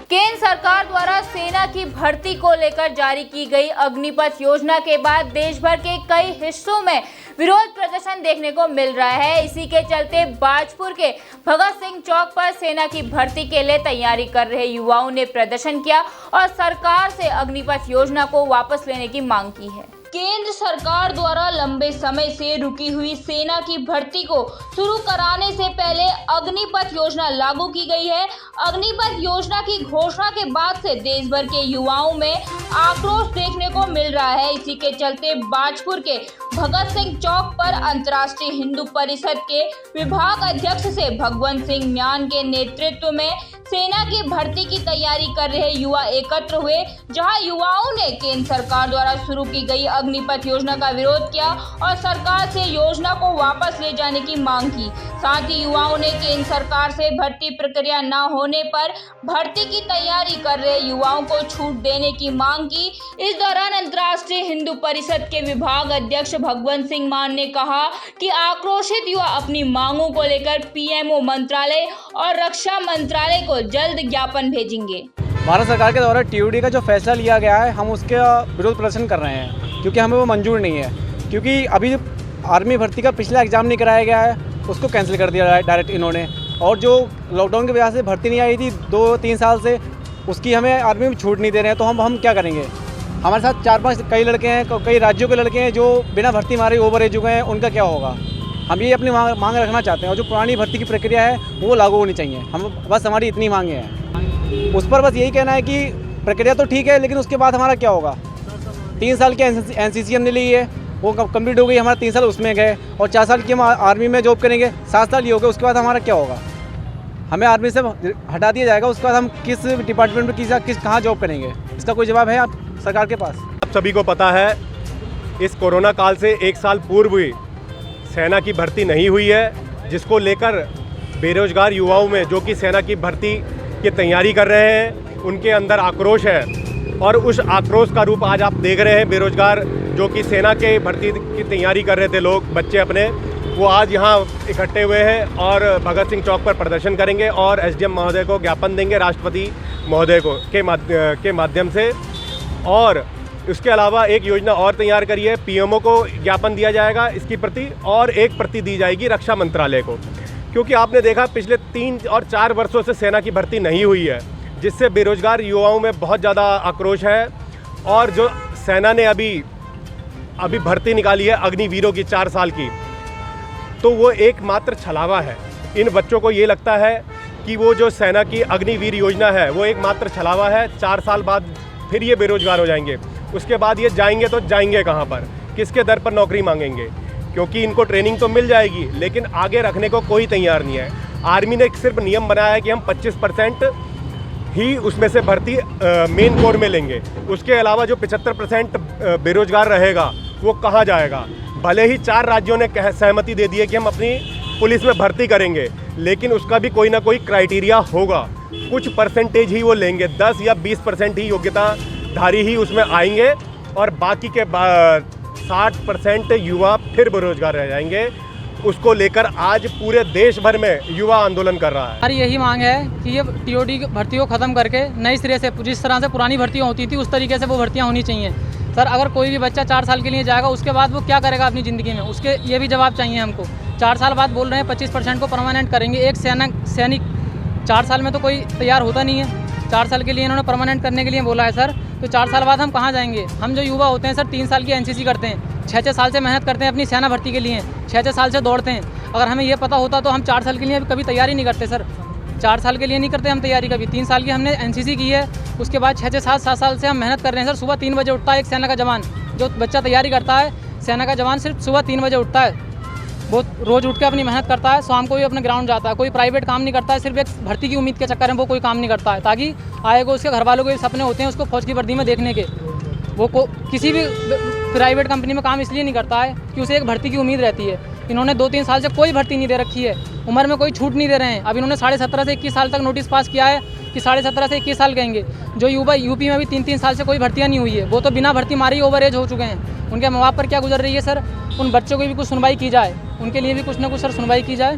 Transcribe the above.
केंद्र सरकार द्वारा सेना की भर्ती को लेकर जारी की गई अग्निपथ योजना के बाद देश भर के कई हिस्सों में विरोध प्रदर्शन देखने को मिल रहा है। इसी के चलते बाजपुर के भगत सिंह चौक पर सेना की भर्ती के लिए तैयारी कर रहे युवाओं ने प्रदर्शन किया और सरकार से अग्निपथ योजना को वापस लेने की मांग की है। केंद्र सरकार द्वारा लंबे समय से रुकी हुई सेना की भर्ती को शुरू कराने से पहले अग्निपथ योजना लागू की गई है। अग्निपथ योजना की घोषणा के बाद से देश भर के युवाओं में आक्रोश देखने को मिल रहा है। इसी के चलते बाजपुर के भगत सिंह चौक पर अंतर्राष्ट्रीय हिंदू परिषद के विभाग अध्यक्ष से भगवंत सिंह म्यान के नेतृत्व में सेना की भर्ती की तैयारी कर रहे युवा एकत्र हुए, जहां युवाओं ने केंद्र सरकार द्वारा शुरू की गई अग्निपथ योजना का विरोध किया और सरकार से योजना को वापस ले जाने की मांग की। साथ ही युवाओं ने केंद्र सरकार से भर्ती प्रक्रिया न होने पर भर्ती की तैयारी कर रहे युवाओं को छूट देने की मांग की। इस दौरान अंतर्राष्ट्रीय हिंदू परिषद के विभाग अध्यक्ष भगवंत सिंह मान ने कहा कि आक्रोशित युवा अपनी मांगों को लेकर पीएमओ मंत्रालय और रक्षा मंत्रालय को जल्द ज्ञापन भेजेंगे। भारत सरकार के द्वारा टीओडी का जो फैसला लिया गया है, हम उसके विरोध प्रदर्शन कर रहे हैं क्योंकि हमें वो मंजूर नहीं है। क्योंकि अभी आर्मी भर्ती का पिछला एग्ज़ाम नहीं कराया गया है, उसको कैंसिल कर दिया डायरेक्ट इन्होंने। और जो लॉकडाउन की वजह से भर्ती नहीं आई थी 2-3 साल से, उसकी हमें आर्मी में छूट नहीं दे रहे हैं। तो हम क्या करेंगे? हमारे साथ 4-5 कई लड़के हैं, कई राज्यों के लड़के हैं जो बिना भर्ती मारे ओवर एज हुए हैं, उनका क्या होगा? हम ये अपनी मांग रखना चाहते हैं और जो पुरानी भर्ती की प्रक्रिया है वो लागू होनी चाहिए। हम बस हमारी इतनी मांगे हैं। उस पर बस यही कहना है कि प्रक्रिया तो ठीक है, लेकिन उसके बाद हमारा क्या होगा? 3 साल की एनसीसी हमने ली है, वो कंप्लीट हो गई, हमारा 3 साल उसमें गए और 4 साल की हम आर्मी में जॉब करेंगे, 7 साल ही हो गए। उसके बाद हमारा क्या होगा? हमें आर्मी से हटा दिया जाएगा, उसके बाद हम किस डिपार्टमेंट में कहाँ जॉब करेंगे? इसका कोई जवाब है आप सरकार के पास? आप सभी को पता है, इस कोरोना काल से 1 साल पूर्व भी सेना की भर्ती नहीं हुई है, जिसको लेकर बेरोजगार युवाओं में, जो कि सेना की भर्ती की तैयारी कर रहे हैं, उनके अंदर आक्रोश है। और उस आक्रोश का रूप आज आप देख रहे हैं। बेरोजगार जो कि सेना के भर्ती की तैयारी कर रहे थे लोग, बच्चे अपने, वो आज यहाँ इकट्ठे हुए हैं और भगत सिंह चौक पर प्रदर्शन करेंगे और एसडीएम महोदय को ज्ञापन देंगे, राष्ट्रपति महोदय को के माध्यम से। और इसके अलावा एक योजना और तैयार करी है, पीएमओ को ज्ञापन दिया जाएगा इसकी प्रति, और एक प्रति दी जाएगी रक्षा मंत्रालय को। क्योंकि आपने देखा पिछले 3 और 4 वर्षों से सेना की भर्ती नहीं हुई है, जिससे बेरोजगार युवाओं में बहुत ज़्यादा आक्रोश है। और जो सेना ने अभी भर्ती निकाली है अग्निवीरों की 4 साल की, तो वो एकमात्र छलावा है। इन बच्चों को ये लगता है कि वो जो सेना की अग्निवीर योजना है वो एकमात्र छलावा है। 4 साल बाद फिर ये बेरोजगार हो जाएंगे। उसके बाद ये जाएंगे तो जाएंगे कहाँ पर? किसके दर पर नौकरी मांगेंगे? क्योंकि इनको ट्रेनिंग तो मिल जाएगी, लेकिन आगे रखने को कोई तैयार नहीं है। आर्मी ने सिर्फ नियम बनाया है कि हम 25% ही उसमें से भर्ती मेन कोर में लेंगे। उसके अलावा जो 75% बेरोजगार रहेगा वो कहाँ जाएगा? भले ही 4 राज्यों ने सहमति दे दी है कि हम अपनी पुलिस में भर्ती करेंगे, लेकिन उसका भी कोई ना कोई क्राइटेरिया होगा। कुछ परसेंटेज ही वो लेंगे, 10 या 20% ही योग्यताधारी ही उसमें आएंगे और बाकी के 60% युवा फिर बेरोजगार रह जाएंगे। उसको लेकर आज पूरे देश भर में युवा आंदोलन कर रहा है। हमारी यही मांग है कि ये टीओडी भर्ती को ख़त्म करके नई सिरे से, जिस तरह से पुरानी भर्तियाँ होती थी उस तरीके से वो भर्तियाँ होनी चाहिए। सर, अगर कोई भी बच्चा 4 साल के लिए जाएगा, उसके बाद वो क्या करेगा अपनी ज़िंदगी में? उसके ये भी जवाब चाहिए हमको। 4 साल बाद बोल रहे हैं 25% को परमानेंट करेंगे। एक सैनिक 4 साल में तो कोई तैयार होता नहीं है। 4 साल के लिए इन्होंने परमानेंट करने के लिए बोला है सर, तो 4 साल बाद हम कहाँ जाएंगे? हम जो युवा होते हैं सर, 3 साल की एनसीसी करते हैं, 6-6 साल से मेहनत करते हैं अपनी सेना भर्ती के लिए, 6-6 साल से दौड़ते हैं। अगर हमें ये पता होता तो हम 4 साल के लिए कभी तैयारी नहीं करते सर। 4 साल के लिए नहीं करते हम तैयारी कभी। 3 साल की हमने एनसीसी की है, उसके बाद 6-7 साल से हम मेहनत कर रहे हैं सर। सुबह 3 बजे उठता है एक सेना का जवान, जो बच्चा तैयारी करता है सेना का जवान, सिर्फ सुबह 3 बजे उठता है। वो रोज़ उठ के अपनी मेहनत करता है, शाम को भी अपने ग्राउंड जाता है। कोई प्राइवेट काम नहीं करता है, सिर्फ एक भर्ती की उम्मीद के चक्कर में वो कोई काम नहीं करता है, ताकि आएगा उसके घर वालों के सपने होते हैं उसको फौज की वर्दी में देखने के। वो किसी भी प्राइवेट कंपनी में काम इसलिए नहीं करता है कि उसे एक भर्ती की उम्मीद रहती है। इन्होंने 2-3 साल से कोई भर्ती नहीं दे रखी है, उम्र में कोई छूट नहीं दे रहे हैं। अब इन्होंने 17.5 से 21 साल तक नोटिस पास किया है कि 17.5 से 21 साल कहेंगे। जो युवा यूपी में भी 3-3 साल से कोई भर्तियाँ नहीं हुई है, वो तो बिना भर्ती मारे ही ओवर एज हो चुके हैं। उनके माँ बाप पर क्या गुजर रही है सर? उन बच्चों की भी कुछ सुनवाई की जाए, उनके लिए भी कुछ ना कुछ सर सुनवाई की जाए।